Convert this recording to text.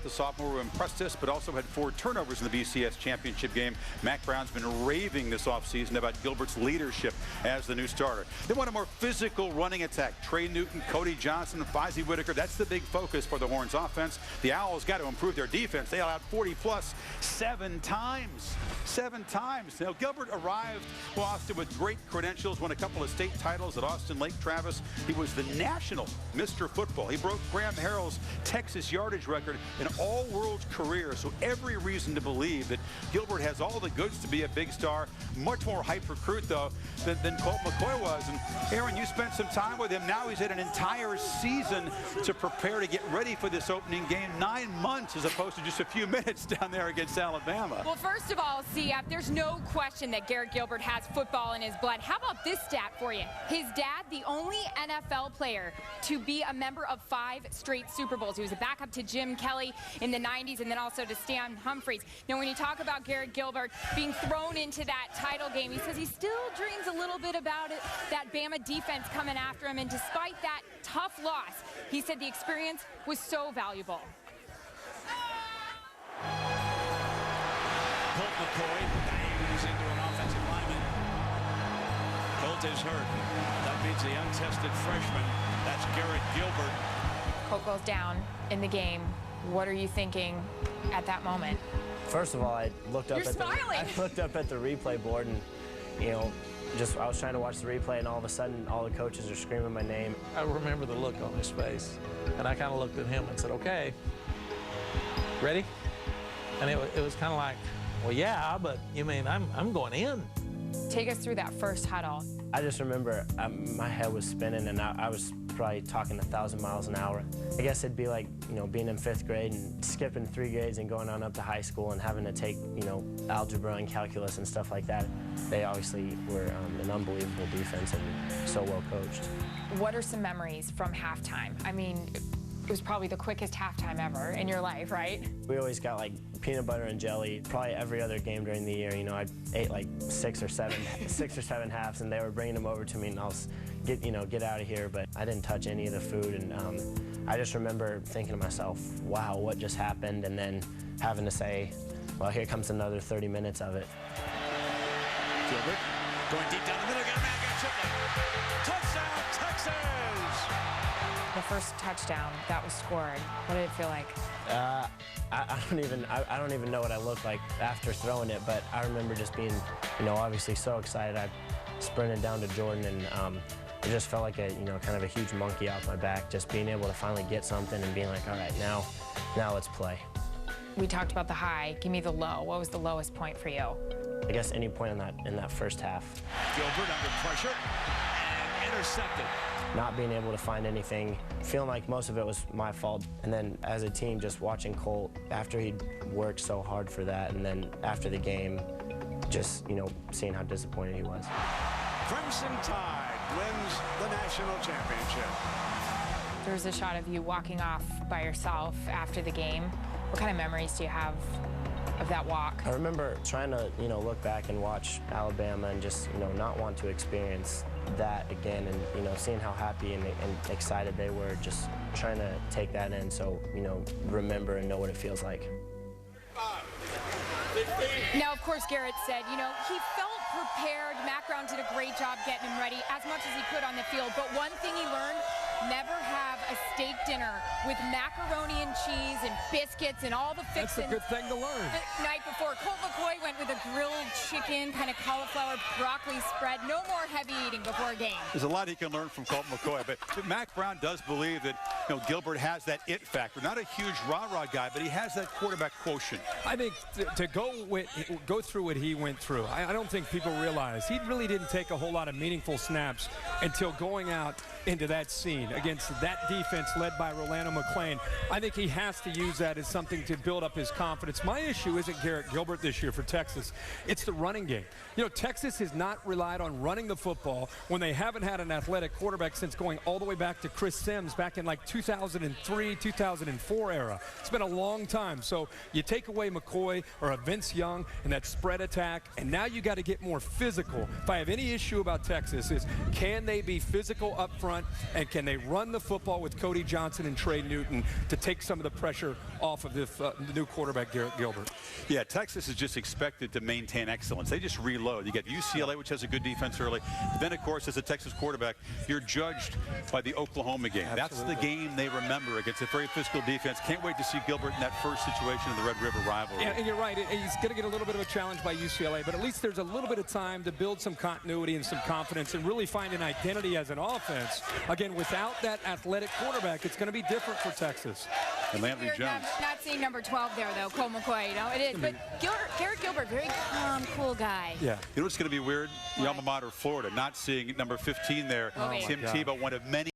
the sophomore, who impressed us, but also had 4 turnovers in the BCS championship game. Mack Brown's been raving this offseason about Gilbert's leadership as the new starter. They want a more physical running attack. Trey Newton, Cody Johnson, Fozzie Whitaker. That's the big focus for the Horns offense. The Owls got to improve their defense. They allowed 40-plus 7 times. 7 times. Now, Gilbert arrived to Austin with great credentials, won a couple of state titles at Austin Lake Travis. He was the national Mr. Football. He broke Graham Harrell's Texas yardage record in all-world career, so every reason to believe that Gilbert has all the goods to be a big star. Much more hype recruit, though, than Colt McCoy was. And Aaron, you spent some time with him. Now he's had an entire season to prepare to get ready for this opening game. 9 months as opposed to just a few minutes down there against Alabama. Well, first of all, there's no question that Garrett Gilbert has football in his blood. How about this stat for you? His dad, the only NFL player to be a member of 5 straight Super Bowls. He was a backup to Jim Kelly in the 90s and then also to Stan Humphries. Now, when you talk about Garrett Gilbert being thrown into that title game, he says he still dreams a little bit about it, that Bama defense coming after him. And despite that tough loss, he said the experience was so valuable. Colt McCoy dives into an offensive lineman. Colt is hurt. That means the untested freshman. That's Garrett Gilbert. Colt goes down in the game. What are you thinking at that moment? First of all, I looked up at the replay board, and I was trying to watch the replay, and all of a sudden all the coaches are screaming my name. I remember the look on his face, and I kind of looked at him and said, "Okay, ready?" And it was kind of like, well, yeah, but you mean I'm going in. Take us through that first huddle. I just remember my head was spinning, and I was probably talking 1,000 miles an hour. I guess it'd be like, being in 5th grade and skipping 3 grades and going on up to high school and having to take, algebra and calculus and stuff like that. They obviously were an unbelievable defense and so well coached. What are some memories from halftime? I mean, it was probably the quickest halftime ever in your life, right? We always got like peanut butter and jelly. Probably every other game during the year, I ate like 6 or 7 halves, and they were bringing them over to me, and I was get out of here. But I didn't touch any of the food, and I just remember thinking to myself, wow, what just happened? And then having to say, well, here comes another 30 minutes of it. Gilbert going deep down the middle, got a man, got tripped. Touchdown, Texas! The first touchdown that was scored, what did it feel like? I don't even know what I looked like after throwing it, but I remember just being, obviously so excited. I sprinted down to Jordan, and it just felt like a, kind of a huge monkey off my back, just being able to finally get something and being like, all right, now let's play. We talked about the high. Give me the low. What was the lowest point for you? I guess any point in that first half. Gilbert under pressure and intercepted. Not being able to find anything, feeling like most of it was my fault. And then as a team, just watching Colt after he'd worked so hard for that, and then after the game, just, seeing how disappointed he was. Crimson Tide wins the national championship. There was a shot of you walking off by yourself after the game. What kind of memories do you have of that walk? I remember trying to, look back and watch Alabama and just, not want to experience that again, and, seeing how happy and excited they were, just trying to take that in, so, remember and know what it feels like. Now, of course, Garrett said, he felt prepared. Mack Brown did a great job getting him ready as much as he could on the field, but one thing he learned, never have a steak dinner with macaroni and cheese and biscuits and all the fixings. That's a good thing to learn. The night before, Colt McCoy went with a grilled chicken, kind of cauliflower broccoli spread. No more heavy eating before a game. There's a lot he can learn from Colt McCoy, but Mack Brown does believe that Gilbert has that it factor. Not a huge rah-rah guy, but he has that quarterback quotient. I think to go through what he went through, I don't think people realize he really didn't take a whole lot of meaningful snaps until going out into that scene against that defense led by Rolando McClain. I think he has to use that as something to build up his confidence. My issue isn't Garrett Gilbert this year for Texas. It's the running game. Texas has not relied on running the football when they haven't had an athletic quarterback since going all the way back to Chris Sims back in like 2003, 2004 era. It's been a long time. So you take away McCoy or a Vince Young and that spread attack, and now you got to get more physical. If I have any issue about Texas is, can they be physical up front, and can they they run the football with Cody Johnson and Trey Newton to take some of the pressure off of the new quarterback, Garrett Gilbert. Yeah, Texas is just expected to maintain excellence. They just reload. You get UCLA, which has a good defense early. But then, of course, as a Texas quarterback, you're judged by the Oklahoma game. Absolutely. That's the game they remember against a very physical defense. Can't wait to see Gilbert in that first situation in the Red River rivalry. Yeah, and you're right. He's going to get a little bit of a challenge by UCLA, but at least there's a little bit of time to build some continuity and some confidence and really find an identity as an offense. Again, without that athletic quarterback, it's going to be different for Texas. And Landry We're Jones. not seeing number 12 there, though, Colt McCoy. You know, it is. But Garrett Gilbert, very calm, cool guy. Yeah. You know what's going to be weird? The alma mater, Florida, not seeing number 15 there. Oh, Tim God. Tebow, one of many